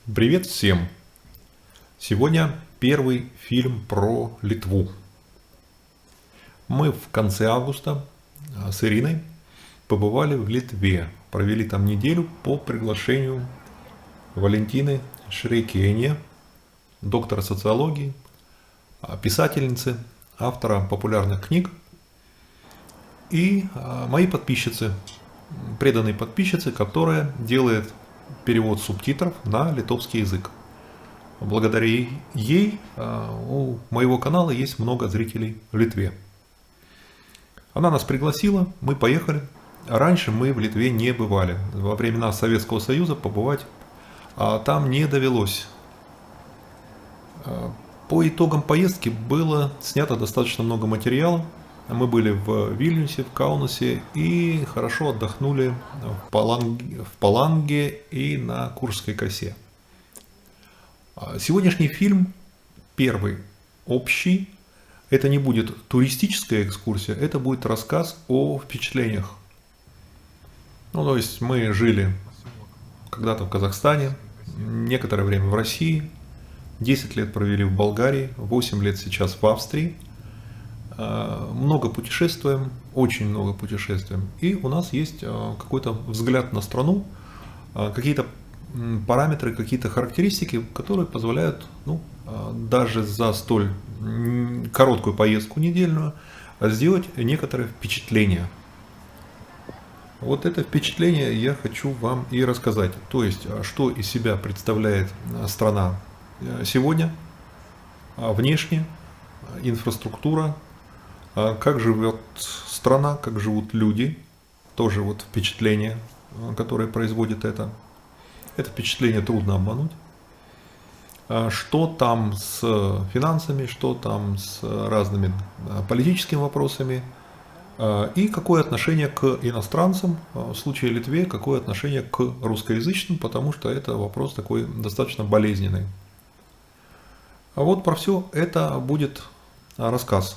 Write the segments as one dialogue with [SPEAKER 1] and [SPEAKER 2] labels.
[SPEAKER 1] Привет всем! Сегодня первый фильм про Литву. Мы в конце августа с Ириной побывали в Литве. Провели там неделю по приглашению Валентины Шрейкиене, доктора социологии, писательницы, автора популярных книг и моей подписчицы, преданной подписчицы, которая делает перевод субтитров на литовский язык. Благодаря ей у моего канала есть много зрителей в Литве. Она нас пригласила, мы поехали. Раньше мы в Литве не бывали. Во времена Советского Союза побывать там не довелось. По итогам поездки было снято достаточно много материала. Мы были в Вильнюсе, в Каунасе и хорошо отдохнули в Паланге и на Куршской косе. Сегодняшний фильм первый, общий. Это не будет туристическая экскурсия, это будет рассказ о впечатлениях. То есть мы жили когда-то в Казахстане, некоторое время в России, 10 лет провели в Болгарии, 8 лет сейчас в Австрии. Много путешествуем, очень много путешествуем. И у нас есть какой-то взгляд на страну, какие-то параметры, какие-то характеристики, которые позволяют даже за столь короткую поездку недельную сделать некоторое впечатление. Вот это впечатление я хочу вам и рассказать. То есть, что из себя представляет страна сегодня, внешне, инфраструктура, как живет страна, как живут люди, тоже вот впечатление, которое производит это. Это впечатление трудно обмануть. Что там с финансами, что там с разными политическими вопросами, и какое отношение к иностранцам, в случае Литве, какое отношение к русскоязычным, потому что это вопрос такой достаточно болезненный. А вот про все это будет рассказ.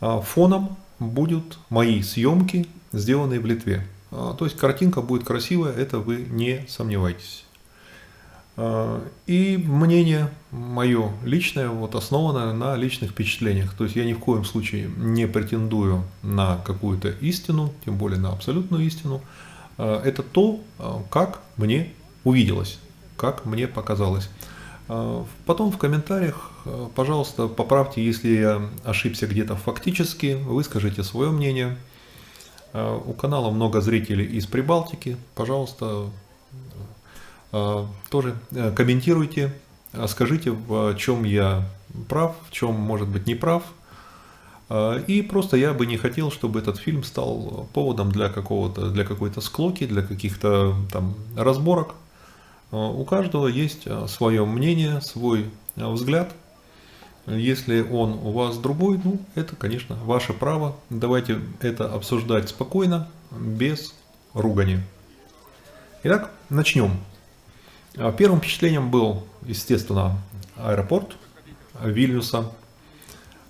[SPEAKER 1] Фоном будут мои съемки, сделанные в Литве. То есть картинка будет красивая, это вы не сомневайтесь. И мнение мое личное основано на личных впечатлениях. То есть я ни в коем случае не претендую на какую-то истину, тем более на абсолютную истину. Это то, как мне увиделось, как мне показалось. Потом в комментариях, пожалуйста, поправьте, если я ошибся где-то фактически, выскажите свое мнение. У канала много зрителей из Прибалтики, пожалуйста, тоже комментируйте, скажите, в чем я прав, в чем, может быть, не прав. И просто я бы не хотел, чтобы этот фильм стал поводом для какой-то склоки, для каких-то там разборок. У каждого есть свое мнение, свой взгляд. Если он у вас другой, это, конечно, ваше право. Давайте это обсуждать спокойно, без ругани. Итак, начнем. Первым впечатлением был, естественно, аэропорт Вильнюса.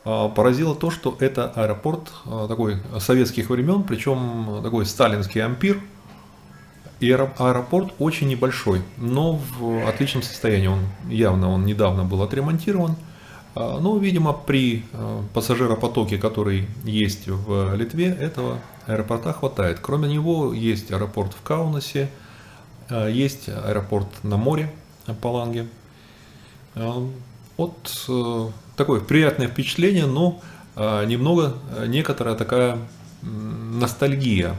[SPEAKER 1] Поразило то, что это аэропорт такой советских времен, причем такой сталинский ампир. И аэропорт очень небольшой, но в отличном состоянии. Он недавно был отремонтирован. Но, видимо, при пассажиропотоке, который есть в Литве, этого аэропорта хватает. Кроме него есть аэропорт в Каунасе, есть аэропорт на море, в Паланге. Вот такое приятное впечатление, но некоторая такая ностальгия.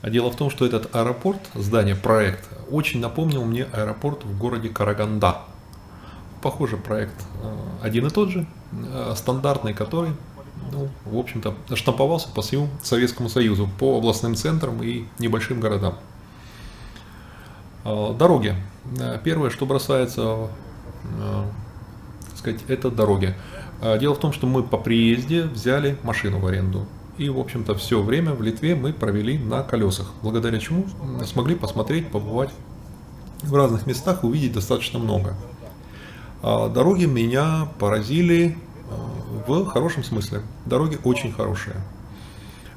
[SPEAKER 1] Дело в том, что этот аэропорт, здание, проект, очень напомнил мне аэропорт в городе Караганда. Похожий проект, один и тот же, стандартный, который, в общем-то, штамповался по всему Советскому Союзу, по областным центрам и небольшим городам. Дороги. Первое, что бросается, это дороги. Дело в том, что мы по приезде взяли машину в аренду. И, в общем-то, все время в Литве мы провели на колесах, благодаря чему смогли посмотреть, побывать в разных местах и увидеть достаточно много. Дороги меня поразили в хорошем смысле. Дороги очень хорошие.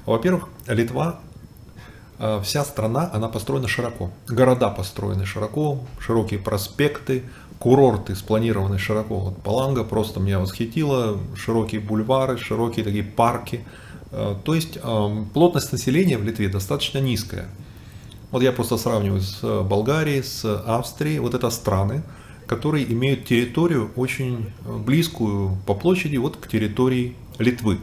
[SPEAKER 1] Во-первых, Литва вся страна, она построена широко. Города построены широко, широкие проспекты, курорты спланированы широко. Вот Паланга просто меня восхитила, широкие бульвары, широкие такие парки. То есть плотность населения в Литве достаточно низкая. Вот я просто сравниваю с Болгарией, с Австрией. Вот это страны, которые имеют территорию очень близкую по площади вот к территории Литвы.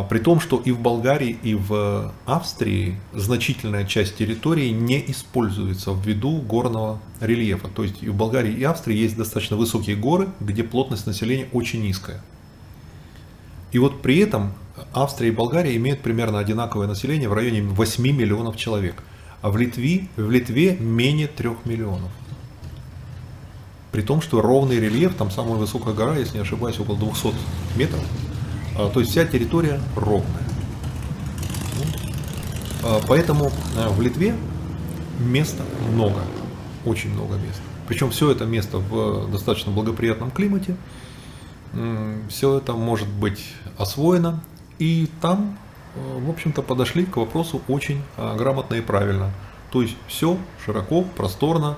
[SPEAKER 1] При том, что и в Болгарии, и в Австрии значительная часть территории не используется ввиду горного рельефа. То есть и в Болгарии, и Австрии есть достаточно высокие горы, где плотность населения очень низкая. И вот при этом Австрия и Болгария имеют примерно одинаковое население в районе 8 миллионов человек. А в Литве менее 3 миллионов. При том, что ровный рельеф, там самая высокая гора, если не ошибаюсь, около 200 метров. То есть вся территория ровная. Поэтому в Литве места много, очень много мест. Причем все это место в достаточно благоприятном климате. Все это может быть освоено. И там, в общем-то, подошли к вопросу очень грамотно и правильно. То есть все широко, просторно.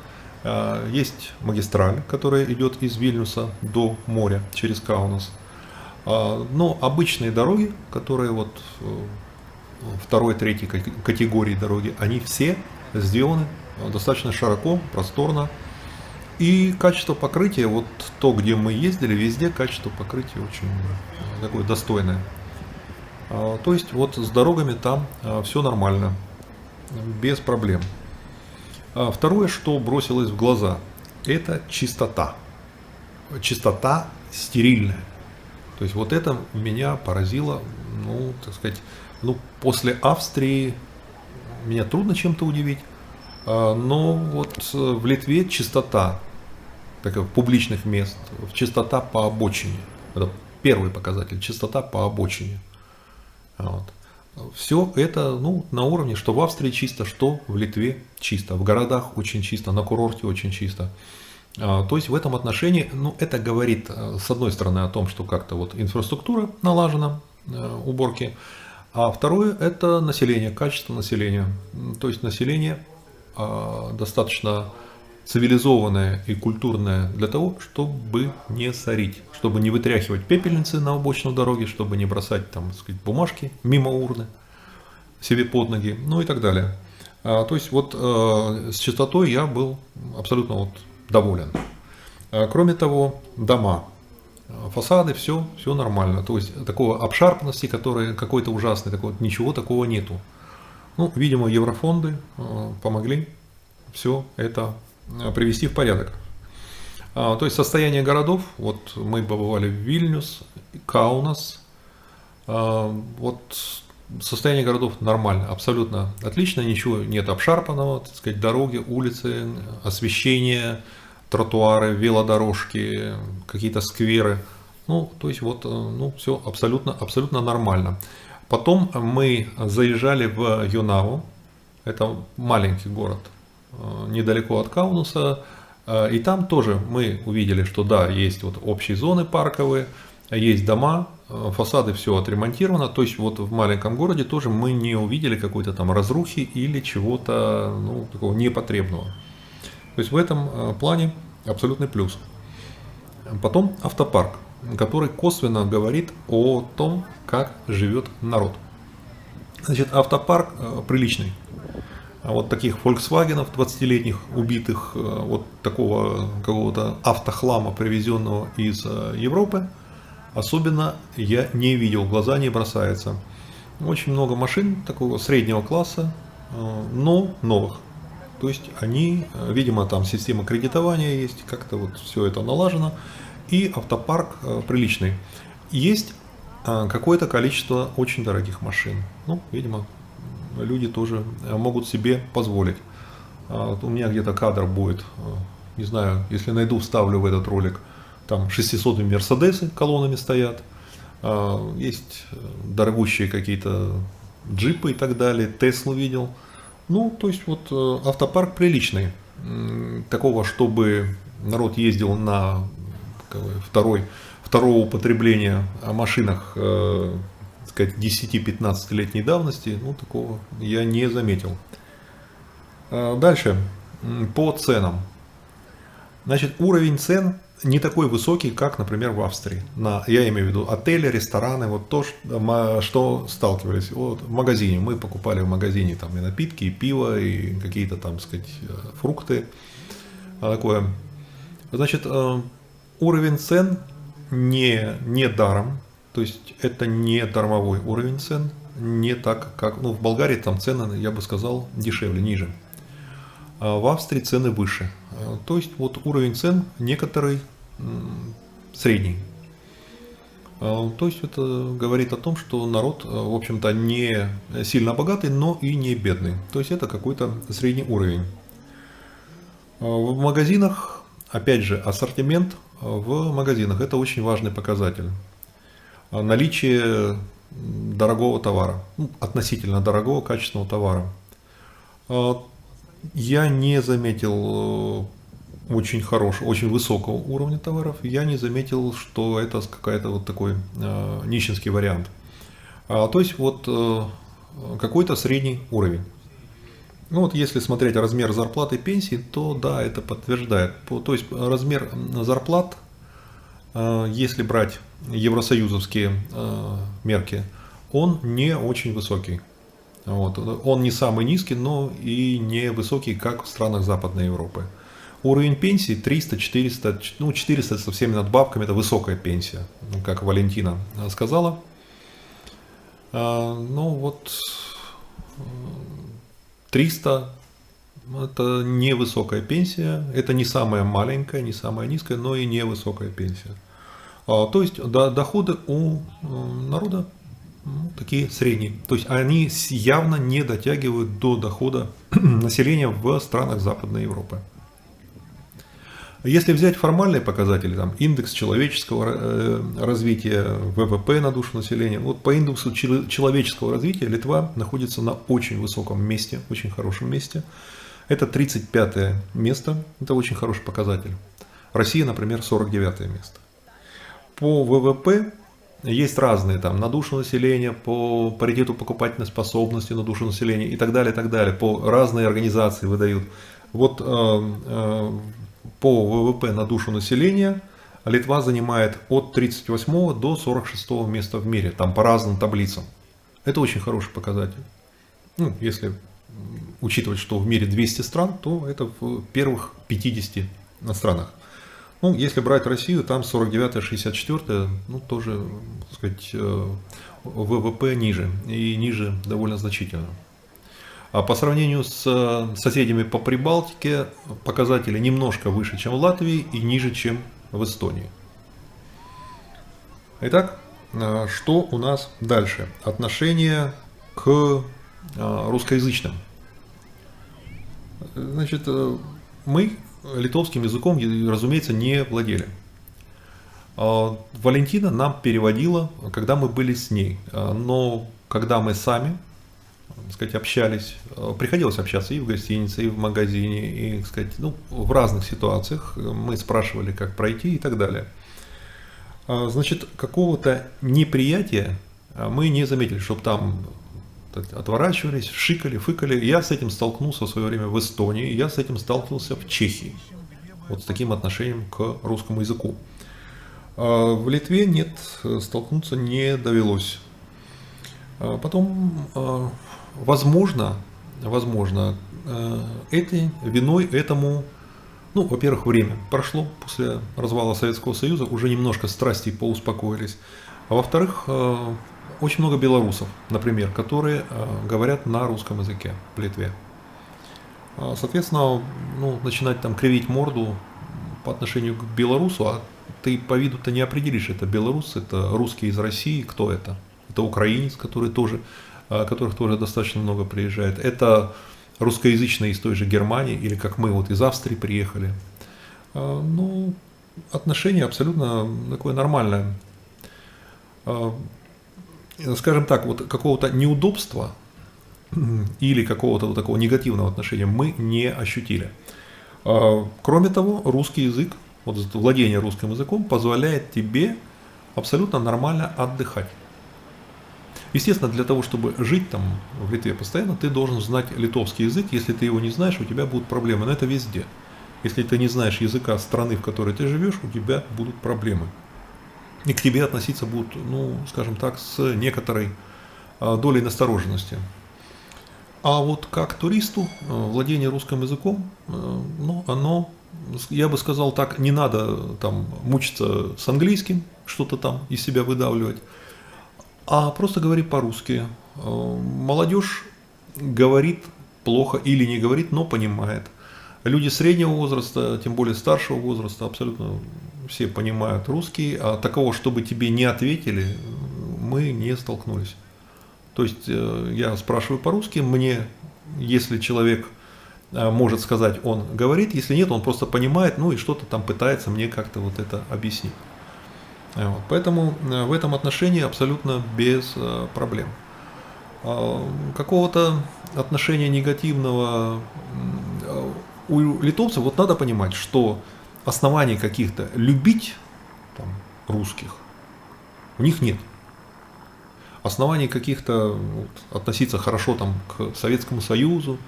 [SPEAKER 1] Есть магистраль, которая идет из Вильнюса до моря через Каунас. Но обычные дороги, которые вот второй, третьей категории дороги, они все сделаны достаточно широко, просторно. И качество покрытия, вот то, где мы ездили, везде качество покрытия очень такое достойное. То есть вот с дорогами там все нормально, без проблем. Второе, что бросилось в глаза, это чистота. Чистота стерильная. То есть вот это меня поразило, так сказать, после Австрии меня трудно чем-то удивить, но вот в Литве чистота публичных мест, чистота по обочине, это первый показатель, чистота по обочине. Вот. Все это на уровне, что в Австрии чисто, что в Литве чисто, в городах очень чисто, на курорте очень чисто. То есть в этом отношении, это говорит с одной стороны о том, что как-то вот инфраструктура налажена, уборки, а второе это население, качество населения. То есть население достаточно цивилизованное и культурное для того, чтобы не сорить, чтобы не вытряхивать пепельницы на обочину дороги, чтобы не бросать там, так сказать, бумажки мимо урны себе под ноги, и так далее. То есть вот с чистотой я был абсолютно доволен. Кроме того, дома, фасады, все нормально. То есть такого обшарпанности, которая какой-то ужасный, ничего такого нету. Видимо, еврофонды помогли все это привести в порядок. То есть состояние городов, вот мы побывали в Вильнюс, Каунас, вот состояние городов нормально, абсолютно отлично, ничего нет обшарпанного, так сказать, дороги, улицы, освещение, тротуары, велодорожки, какие-то скверы. То есть все абсолютно нормально. Потом мы заезжали в Юнаву, это маленький город, недалеко от Каунаса, и там тоже мы увидели, что да, есть общие зоны парковые, есть дома, фасады, все отремонтировано, то есть в маленьком городе тоже мы не увидели какой-то там разрухи или чего-то такого непотребного. То есть в этом плане абсолютный плюс. Потом автопарк, который косвенно говорит о том, как живет народ. Значит, автопарк приличный. Вот таких Volkswagen'ов 20-летних убитых, вот такого какого-то автохлама, привезенного из Европы, особенно я не видел, в глаза не бросается. Очень много машин такого среднего класса, но новых. То есть они, видимо, там система кредитования есть, как-то все это налажено, и автопарк приличный. Есть какое-то количество очень дорогих машин. Видимо, люди тоже могут себе позволить. У меня где-то кадр будет, не знаю, если найду, вставлю в этот ролик. Там 600-е Мерседесы колоннами стоят, есть дорогущие какие-то джипы и так далее, Теслу видел. То есть автопарк приличный. Такого, чтобы народ ездил на второго употребления машинах, так сказать, 10-15-летней давности, ну, такого я не заметил. Дальше, по ценам. Значит, уровень цен не такой высокий, как, например, в Австрии. Я имею в виду отели, рестораны, вот то, что сталкивались. Вот в магазине, мы покупали в магазине там и напитки, и пиво, и какие-то там, так сказать, фрукты. Такое. Значит, уровень цен не даром, то есть это не дармовой уровень цен, не так, как, ну, в Болгарии там цены, я бы сказал, дешевле, ниже. А в Австрии цены выше. То есть вот уровень цен некоторый средний. То есть это говорит о том, что народ, в общем-то, не сильно богатый, но и не бедный. То есть это какой-то средний уровень. В магазинах, опять же, ассортимент в магазинах – это очень важный показатель. Наличие дорогого товара, относительно дорогого качественного товара. Я не заметил очень хорошего, очень высокого уровня товаров. Я не заметил, что это какая-то вот такой нищенский вариант. То есть вот какой-то средний уровень. Ну вот если смотреть размер зарплаты и пенсии, то да, это подтверждает. То есть размер зарплат, если брать евросоюзовские мерки, он не очень высокий. Вот. Он не самый низкий, но и не высокий, как в странах Западной Европы. Уровень пенсии 300-400, ну 400 со всеми надбавками, это высокая пенсия, как Валентина сказала. Ну вот 300 это невысокая пенсия, это не самая маленькая, не самая низкая, но и невысокая пенсия. То есть доходы у народа такие средние. То есть они явно не дотягивают до дохода населения в странах Западной Европы. Если взять формальные показатели, там, индекс человеческого развития, ВВП на душу населения, вот по индексу человеческого развития Литва находится на очень высоком месте, очень хорошем месте. Это 35 место, это очень хороший показатель. Россия, например, 49 место. По ВВП есть разные там на душу населения, по паритету покупательной способности на душу населения и так далее, и так далее. По разные организации выдают. Вот по ВВП на душу населения Литва занимает от 38 до 46 места в мире, там по разным таблицам. Это очень хороший показатель. Ну, если учитывать, что в мире 200 стран, то это в первых 50 странах. Ну, если брать Россию, там 49-64, ну, тоже, так сказать, ВВП ниже, и ниже довольно значительно. А по сравнению с соседями по Прибалтике показатели немножко выше, чем в Латвии, и ниже, чем в Эстонии. Итак, что у нас дальше? Отношение к русскоязычным. Значит, мы литовским языком, разумеется, не владели. Валентина нам переводила, когда мы были с ней. Но когда мы сами, так сказать, общались, приходилось общаться и в гостинице, и в магазине, и, так сказать, ну, в разных ситуациях. Мы спрашивали, как пройти и так далее. Значит, какого-то неприятия мы не заметили, чтобы там отворачивались, шикали, фыкали. Я с этим столкнулся в свое время в Эстонии, я с этим сталкивался в Чехии. Вот с таким отношением к русскому языку. В Литве нет, столкнуться не довелось. Потом, возможно, виной этому, ну, во-первых, время прошло после развала Советского Союза, уже немножко страсти поуспокоились. А во-вторых, очень много белорусов, например, которые говорят на русском языке в Литве. Соответственно, ну, начинать там кривить морду по отношению к белорусу, а ты по виду-то не определишь, это белорус, это русский из России, кто это? Это украинец, которых тоже достаточно много приезжает. Это русскоязычные из той же Германии, или как мы вот из Австрии приехали. Ну, отношение абсолютно такое нормальное. Скажем так, вот какого-то неудобства или какого-то вот такого негативного отношения мы не ощутили. Кроме того, русский язык, вот владение русским языком позволяет тебе абсолютно нормально отдыхать. Естественно, для того, чтобы жить там в Литве постоянно, ты должен знать литовский язык. Если ты его не знаешь, у тебя будут проблемы. Но это везде. Если ты не знаешь языка страны, в которой ты живешь, у тебя будут проблемы. И к тебе относиться будут, ну, скажем так, с некоторой долей настороженности. А вот как туристу владение русским языком, ну, оно, я бы сказал так, не надо там мучиться с английским, что-то там из себя выдавливать, а просто говори по-русски. Молодежь говорит плохо или не говорит, но понимает. Люди среднего возраста, тем более старшего возраста, абсолютно все понимают русский, а такого, чтобы тебе не ответили, мы не столкнулись. То есть я спрашиваю по-русски, мне, если человек может сказать, он говорит, если нет, он просто понимает, ну и что-то там пытается мне как-то вот это объяснить. Вот. Поэтому в этом отношении абсолютно без проблем. Какого-то отношения негативного у литовцев, вот надо понимать, что оснований каких-то любить там, русских у них нет. Оснований каких-то вот, относиться хорошо там, к Советскому Союзу,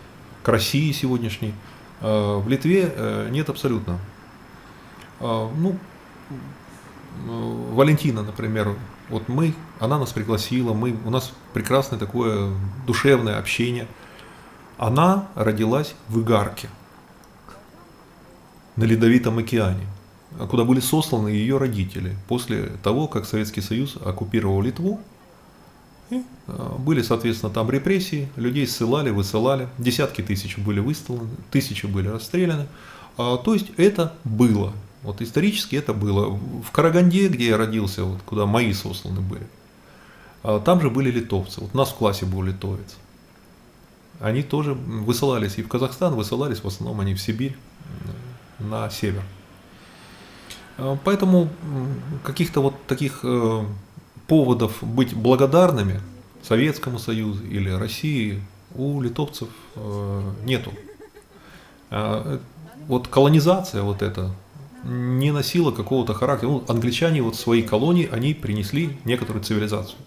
[SPEAKER 1] к России сегодняшней в Литве нет абсолютно. Ну, Валентина, например, вот она нас пригласила, у нас прекрасное такое душевное общение. Она родилась в Игарке, на Ледовитом океане, куда были сосланы ее родители после того, как Советский Союз оккупировал Литву. И были, соответственно, там репрессии, людей ссылали, высылали, десятки тысяч были выставлены, тысячи были расстреляны. То есть это было, вот исторически это было. В Караганде, где я родился, вот, куда мои сосланы были, там же были литовцы. Вот у нас в классе был литовец. Они тоже высылались и в Казахстан, высылались в основном они в Сибирь, на север. Поэтому каких-то вот таких поводов быть благодарными Советскому Союзу или России у литовцев нету. Вот колонизация вот эта не носила какого-то характера. Ну, англичане вот свои колонии, они принесли некоторую цивилизацию.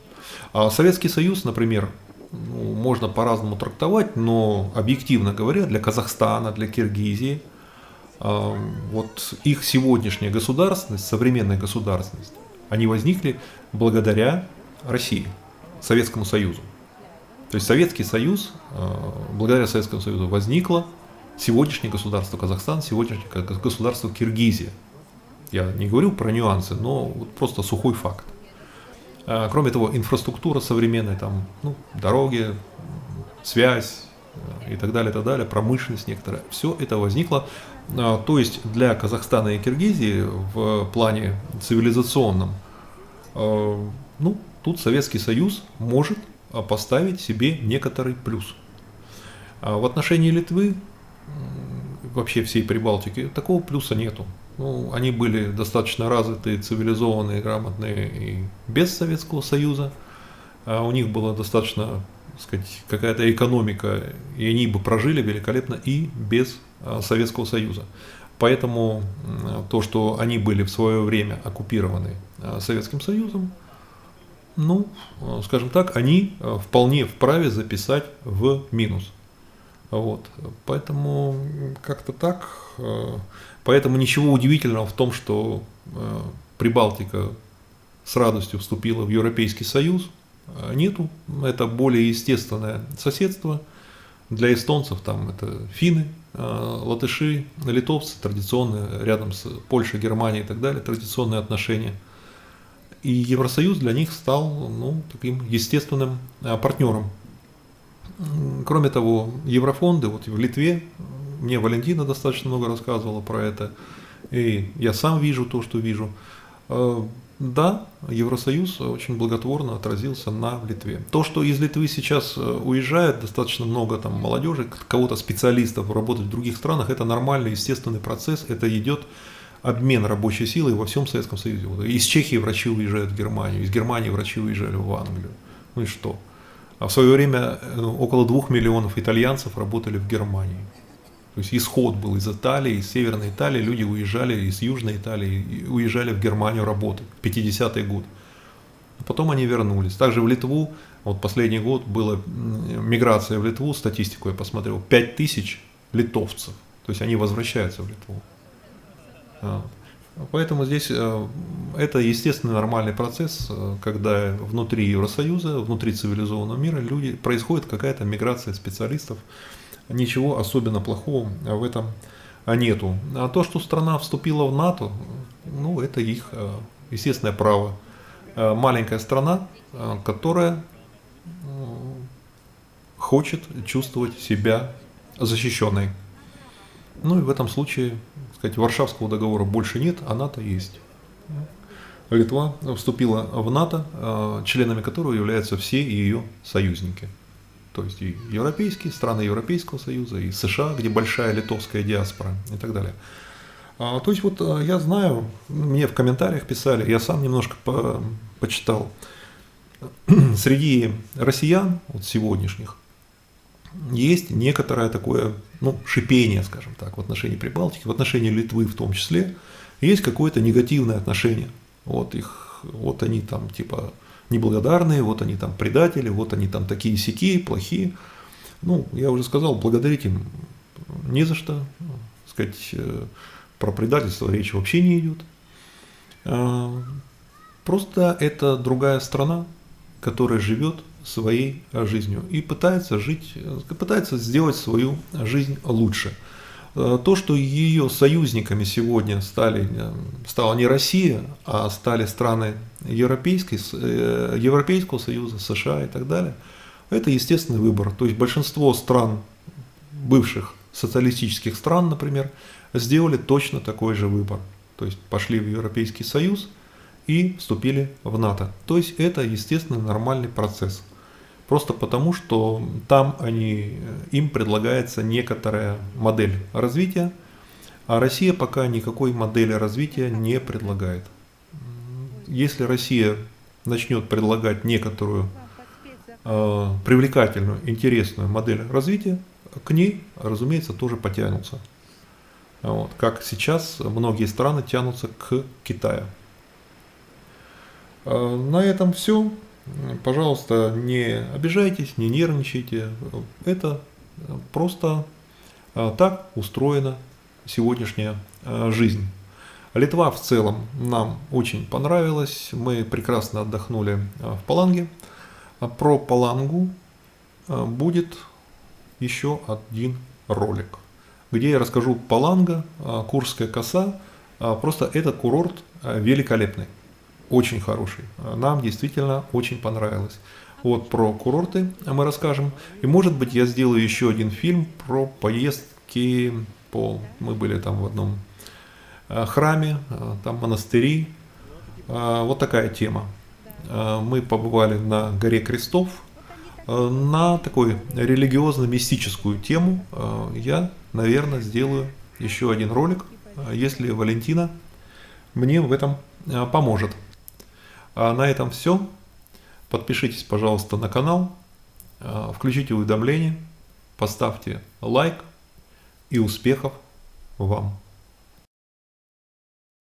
[SPEAKER 1] А Советский Союз, например, ну, можно по-разному трактовать, но объективно говоря, для Казахстана, для Киргизии, вот их сегодняшняя государственность, современная государственность, они возникли благодаря России, Советскому Союзу. То есть Советский Союз, благодаря Советскому Союзу возникло сегодняшнее государство Казахстан, сегодняшнее государство Киргизия. Я не говорю про нюансы, но вот просто сухой факт. Кроме того, инфраструктура современная, там, ну, дороги, связь и так далее, промышленность некоторая, все это возникло. То есть для Казахстана и Киргизии в плане цивилизационном, ну, тут Советский Союз может поставить себе некоторый плюс. В отношении Литвы, вообще всей Прибалтики, такого плюса нету. Ну, они были достаточно развитые, цивилизованные, грамотные и без Советского Союза. У них была достаточно, так сказать, какая-то экономика, и они бы прожили великолепно и без Советского Союза. Поэтому то, что они были в свое время оккупированы Советским Союзом, ну, скажем так, они вполне вправе записать в минус. Вот. Поэтому как-то так. Поэтому ничего удивительного в том, что Прибалтика с радостью вступила в Европейский Союз, нету. Это более естественное соседство. Для эстонцев там это финны, латыши, литовцы, традиционные, рядом с Польшей, Германией и так далее, традиционные отношения. И Евросоюз для них стал, ну, таким естественным партнером. Кроме того, еврофонды, вот в Литве, мне Валентина достаточно много рассказывала про это, и я сам вижу то, что вижу. Да, Евросоюз очень благотворно отразился на Литве. То, что из Литвы сейчас уезжает достаточно много там молодежи, кого-то специалистов работать в других странах, это нормальный, естественный процесс, это идет обмен рабочей силой во всем Советском Союзе. Из Чехии врачи уезжают в Германию, из Германии врачи уезжали в Англию. Ну и что? А в свое время около 2 миллионов итальянцев работали в Германии. То есть исход был из Италии, из Северной Италии, люди уезжали из Южной Италии, уезжали в Германию работать в 50-й год. Потом они вернулись. Также в Литву Вот последний год была миграция в Литву, статистику я посмотрел, 5000 литовцев. То есть они возвращаются в Литву. Поэтому здесь это естественный нормальный процесс, когда внутри Евросоюза, внутри цивилизованного мира происходит какая-то миграция специалистов. Ничего особенно плохого в этом нету. А то, что страна вступила в НАТО, ну, это их естественное право. Маленькая страна, которая хочет чувствовать себя защищенной. Ну и в этом случае, так сказать, Варшавского договора больше нет, а НАТО есть. Литва вступила в НАТО, членами которого являются все ее союзники. То есть и европейские, страны Европейского Союза, и США, где большая литовская диаспора и так далее. То есть вот я знаю, мне в комментариях писали, я сам немножко почитал, среди россиян, вот сегодняшних, есть некоторое такое, ну, шипение, скажем так, в отношении Прибалтики, в отношении Литвы в том числе, есть какое-то негативное отношение. Вот они там типа неблагодарные, вот они там предатели, вот они там такие-сякие, плохие. Ну, я уже сказал, благодарить им не за что, сказать, про предательство речи вообще не идет. Просто это другая страна, которая живет своей жизнью и пытается сделать свою жизнь лучше. То, что ее союзниками сегодня стала не Россия, а стали страны Европейского Союза, США и так далее, это естественный выбор. То есть большинство стран, бывших социалистических стран, например, сделали точно такой же выбор. То есть пошли в Европейский Союз и вступили в НАТО. То есть это естественный нормальный процесс. Просто потому, что там им предлагается некоторая модель развития, а Россия пока никакой модели развития не предлагает. Если Россия начнет предлагать некоторую привлекательную, интересную модель развития, к ней, разумеется, тоже потянутся. Вот, как сейчас многие страны тянутся к Китаю. На этом все. Пожалуйста, не обижайтесь, не нервничайте. Это просто так устроена сегодняшняя жизнь. Литва в целом нам очень понравилась. Мы прекрасно отдохнули в Паланге. Про Палангу будет еще один ролик, где я расскажу Паланга, Курская коса. Просто этот курорт великолепный. Очень хороший. Нам действительно очень понравилось. Вот про курорты мы расскажем. И может быть я сделаю еще один фильм про поездки. Мы были там в одном храме, там монастыри. Вот такая тема. Мы побывали на горе Крестов. На такой религиозно-мистическую тему я, наверное, сделаю еще один ролик, если Валентина мне в этом поможет. А на этом все. Подпишитесь, пожалуйста, на канал, включите уведомления, поставьте лайк и успехов вам!